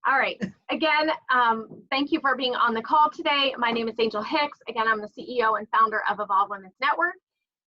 All right. Again, thank you for being on the call today. My name is Angel Hicks. Again, I'm the CEO and founder of Evolve Women's Network.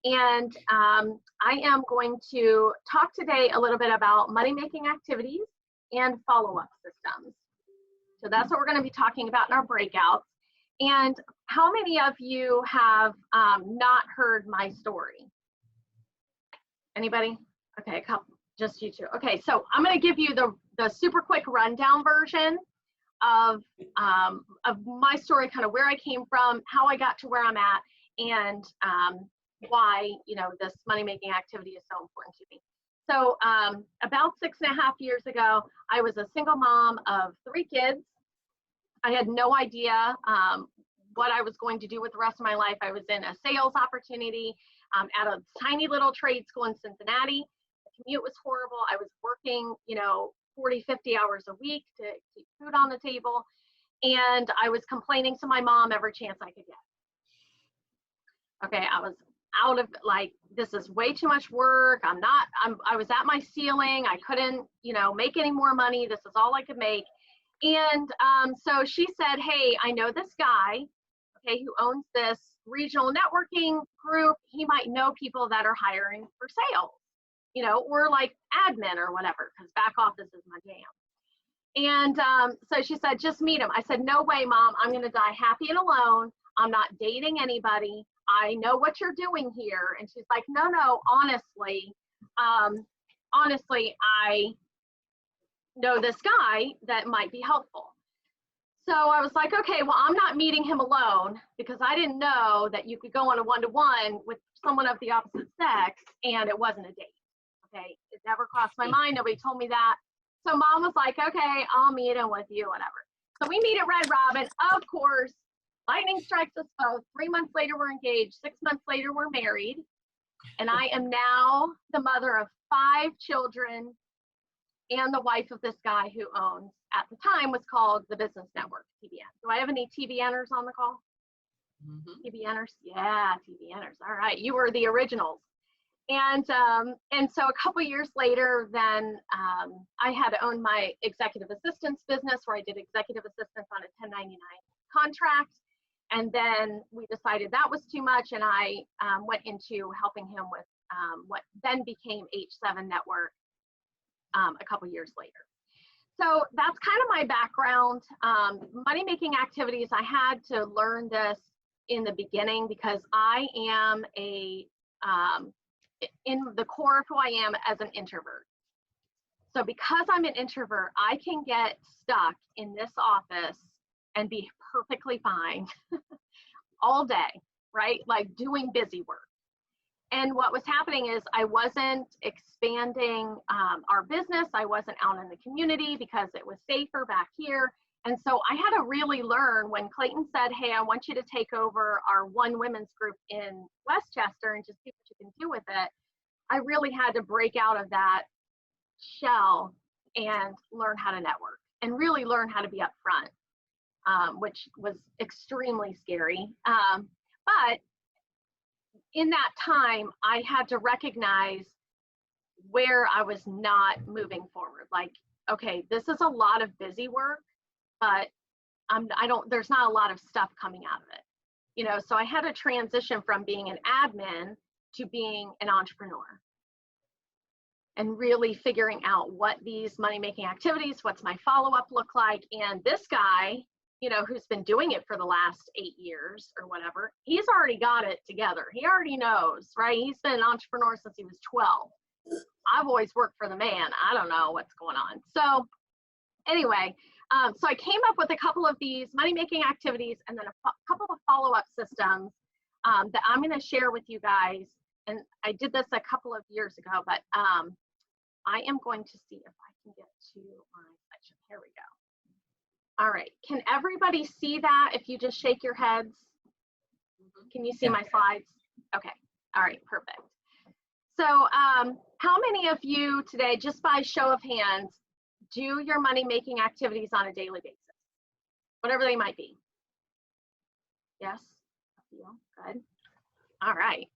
And I am going to talk today a little bit about money-making activities and follow-up systems. So that's what we're going to be talking about in our breakouts. And how many of you have not heard my story? Anybody? Okay, a couple, just you two. Okay, so I'm going to give you the super quick rundown version of my story, kind of where I came from, how I got to where I'm at, and why, you know, this money-making activity is so important to me. So about 6.5 years ago, I was a single mom of 3 kids. I had no idea what I was going to do with the rest of my life. I was in a sales opportunity at a tiny little trade school in Cincinnati. The commute was horrible. I was working, you know, 40, 50 hours a week to keep food on the table. And I was complaining to my mom every chance I could get. Okay, I was out of, like, this is way too much work. I was at my ceiling. I couldn't, you know, make any more money. This is all I could make. And so she said, hey, I know this guy, okay, who owns this regional networking group. He might know people that are hiring for sales, you know, or like admin or whatever, because back office is my jam. And so she said, just meet him. I said, no way, Mom, I'm going to die happy and alone. I'm not dating anybody. I know what you're doing here. And she's like, no, honestly, I know this guy that might be helpful. So I was like, okay, well, I'm not meeting him alone, because I didn't know that you could go on a one-to-one with someone of the opposite sex and it wasn't a date. Okay, it never crossed my mind. Nobody told me that. So Mom was like, okay, I'll meet him with you, whatever. So we meet at Red Robin. Of course, lightning strikes us both. 3 months later, we're engaged. 6 months later, we're married. And I am now the mother of 5 children and the wife of this guy who owns, at the time, was called the Business Network, TBN. Do I have any TBNers on the call? TBNers? Yeah, TBNers. All right, you were the originals. And so a couple years later, then I had owned my executive assistance business, where I did executive assistance on a 1099 contract. And then we decided that was too much, and I went into helping him with what then became H7 Network a couple years later. So that's kind of my background. Money-making activities, I had to learn this in the beginning, because I am in the core of who I am as an introvert. So because I'm an introvert, I can get stuck in this office and be perfectly fine all day, right? Like doing busy work. And what was happening is I wasn't expanding our business. I wasn't out in the community because it was safer back here. And so I had to really learn when Clayton said, hey, I want you to take over our one women's group in Westchester and just see what you can do with it. I really had to break out of that shell and learn how to network and really learn how to be upfront, which was extremely scary. But in that time, I had to recognize where I was not moving forward. Like, okay, this is a lot of busy work, but there's not a lot of stuff coming out of it. You know, so I had to transition from being an admin to being an entrepreneur and really figuring out what these money-making activities, what's my follow-up look like. And this guy, you know, who's been doing it for the last 8 years or whatever, he's already got it together. He already knows, right? He's been an entrepreneur since he was 12. I've always worked for the man. I don't know what's going on. So anyway, so I came up with a couple of these money-making activities and then a couple of follow-up systems that I'm going to share with you guys. And I did this a couple of years ago, but I am going to see if I can get to my section. Here we go. All right, can everybody see that if you just shake your heads? Can you see my slides? Okay, all right, perfect. So how many of you today, just by show of hands, do your money-making activities on a daily basis? Whatever they might be. Yes, a few, good. All right,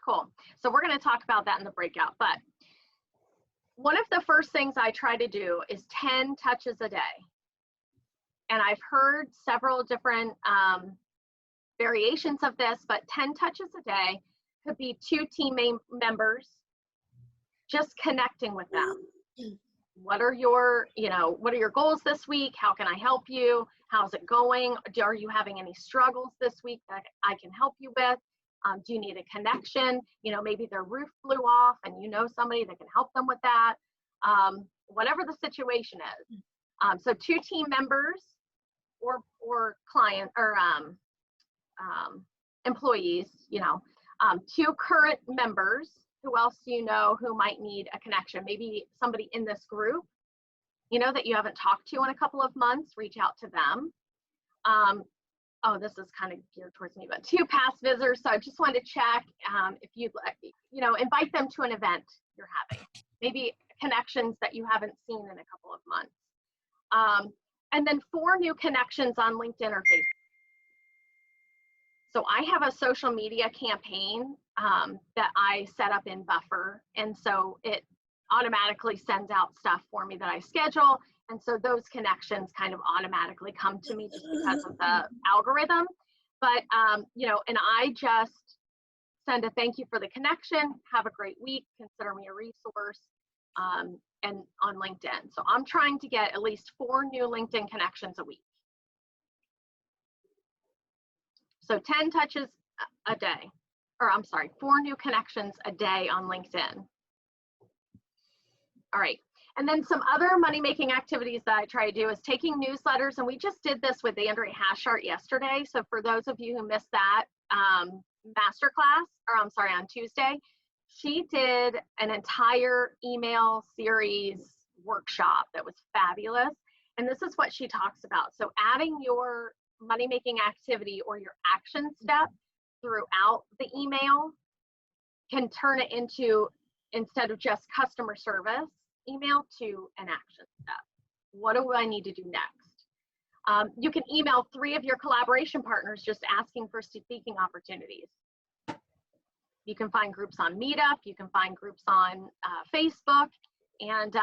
cool. So we're gonna talk about that in the breakout, but one of the first things I try to do is 10 touches a day. and I've heard several different variations of this, but 10 touches a day could be 2 team members just connecting with them. What are your, what are your goals this week? How can I help you? How's it going? Are you having any struggles this week that I can help you with? Do you need a connection? Maybe their roof blew off and you know somebody that can help them with that. Whatever the situation is. So 2 team members or client or employees, 2 current members. Who else do you know who might need a connection? Maybe somebody in this group, that you haven't talked to in a couple of months, reach out to them. Oh, this is kind of geared towards me, but 2 past visitors. So I just wanted to check if you'd, invite them to an event you're having. Maybe connections that you haven't seen in a couple of months. And then 4 new connections on LinkedIn or Facebook. So I have a social media campaign that I set up in Buffer. And so it automatically sends out stuff for me that I schedule. And so those connections kind of automatically come to me just because of the algorithm. But, and I just send a thank you for the connection. Have a great week. Consider me a resource. And on LinkedIn. So I'm trying to get at least 4 new LinkedIn connections a week. So 10 touches a day, or I'm sorry, 4 new connections a day on LinkedIn. All right. And then some other money-making activities that I try to do is taking newsletters. And we just did this with Andrea Hashart yesterday. So for those of you who missed that masterclass, or I'm sorry, on Tuesday, she did an entire email series workshop that was fabulous. And this is what she talks about. So adding your money-making activity or your action step throughout the email can turn it into, instead of just customer service email, to an action step. What do I need to do next? You can email 3 of your collaboration partners just asking for speaking opportunities. You can find groups on Meetup, you can find groups on Facebook, and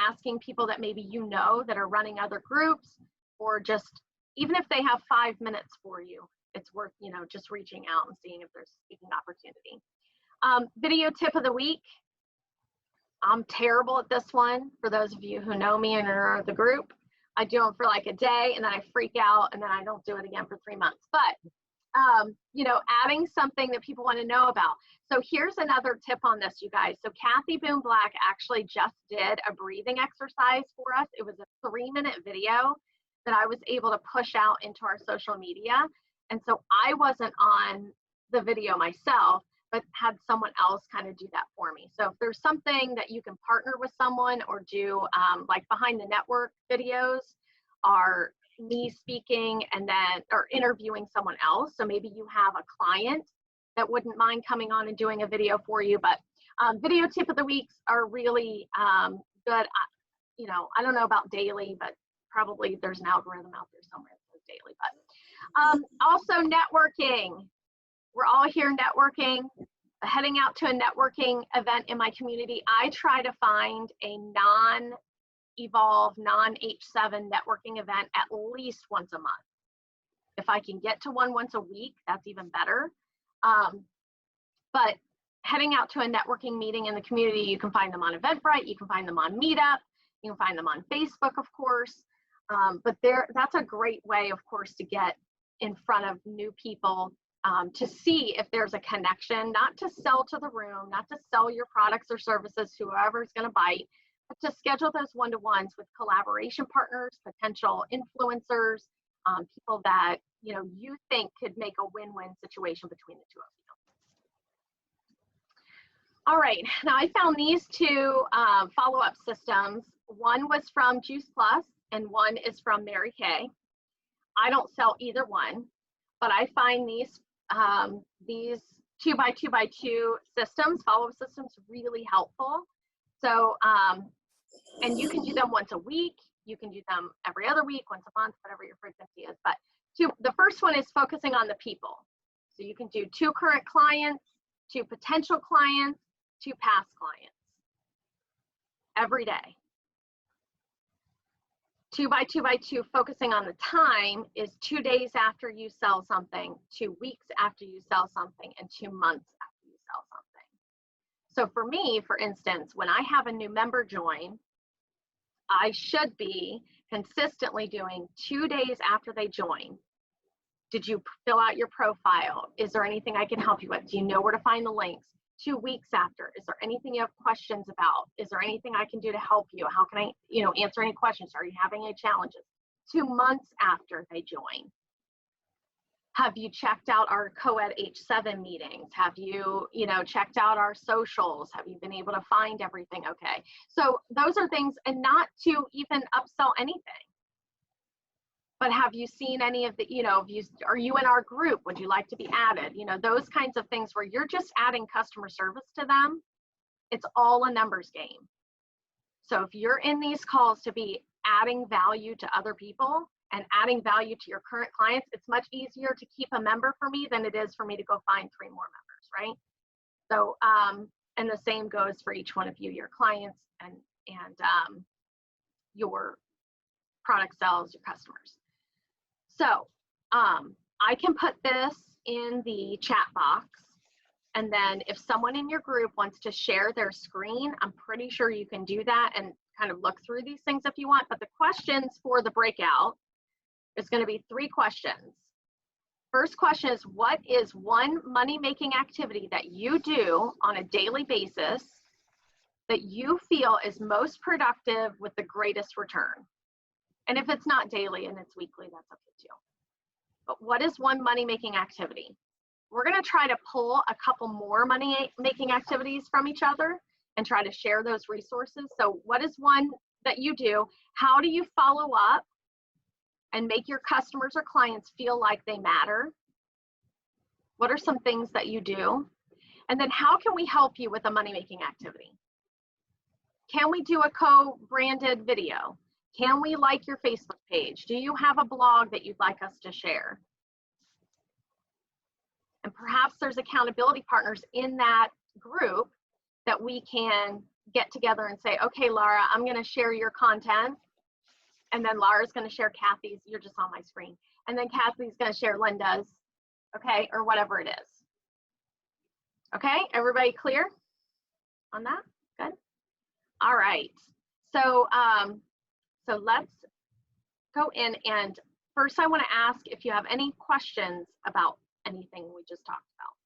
asking people that maybe that are running other groups, or just, even if they have 5 minutes for you, it's worth, just reaching out and seeing if there's a speaking opportunity. Video tip of the week. I'm terrible at this one. For those of you who know me and are the group, I do them for like a day and then I freak out and then I don't do it again for 3 months. But adding something that people want to know about. So here's another tip on this, you guys. So Kathy Boone Black actually just did a breathing exercise for us. It was a 3-minute video that I was able to push out into our social media. And so I wasn't on the video myself, but had someone else kind of do that for me. So if there's something that you can partner with someone or do, like behind the network videos are me speaking and then, or interviewing someone else. So maybe you have a client that wouldn't mind coming on and doing a video for you, but video tip of the weeks are really good. I don't know about daily, but probably there's an algorithm out there somewhere that says daily, but also networking. We're all here networking, heading out to a networking event in my community. I try to find a non-Evolve, non-H7 networking event at least once a month. If I can get to one once a week, that's even better. But heading out to a networking meeting in the community, you can find them on Eventbrite, you can find them on Meetup, you can find them on Facebook, of course. But that's a great way, of course, to get in front of new people, to see if there's a connection, not to sell to the room, not to sell your products or services to whoever's going to bite, but to schedule those one-to-ones with collaboration partners, potential influencers, people that you think could make a win-win situation between the two of you. All right, now I found these 2 follow-up systems. One was from Juice Plus and one is from Mary Kay. I don't sell either one, but I find these 2x2x2 systems, follow-up systems, really helpful. So, and you can do them once a week, you can do them every other week, once a month, whatever your frequency is. But the first one is focusing on the people. So you can do 2 current clients, 2 potential clients, 2 past clients every day. 2 by 2 by 2, focusing on the time, is 2 days after you sell something, 2 weeks after you sell something, and 2 months after you sell something. So for me, for instance, when I have a new member join, I should be consistently doing 2 days after they join. Did you fill out your profile? Is there anything I can help you with? Do you know where to find the links? 2 weeks after, is there anything you have questions about? Is there anything I can do to help you? How can I, answer any questions? Are you having any challenges? 2 months after they join. Have you checked out our co-ed H7 meetings? Have you, checked out our socials? Have you been able to find everything okay? So those are things, and not to even upsell anything. But have you seen any of the, are you in our group? Would you like to be added? Those kinds of things where you're just adding customer service to them. It's all a numbers game. So if you're in these calls to be adding value to other people and adding value to your current clients, it's much easier to keep a member for me than it is for me to go find 3 more members, right? So, and the same goes for each one of you, your clients and your product sales, your customers. So I can put this in the chat box, and then if someone in your group wants to share their screen, I'm pretty sure you can do that and kind of look through these things if you want. But the questions for the breakout is going to be 3 questions. First question is, what is one money-making activity that you do on a daily basis that you feel is most productive with the greatest return? And if it's not daily and it's weekly, that's okay too. But what is one money-making activity? We're going to try to pull a couple more money-making activities from each other and try to share those resources. So what is one that you do? How do you follow up and make your customers or clients feel like they matter? What are some things that you do? And then how can we help you with a money-making activity? Can we do a co-branded video? Can we like your Facebook page? Do you have a blog that you'd like us to share? And perhaps there's accountability partners in that group that we can get together and say, okay, Laura, I'm going to share your content. And then Laura's going to share Kathy's. You're just on my screen. And then Kathy's going to share Linda's, okay, or whatever it is. Okay, everybody clear on that? Good. All right. So, so let's go in, and first I want to ask if you have any questions about anything we just talked about.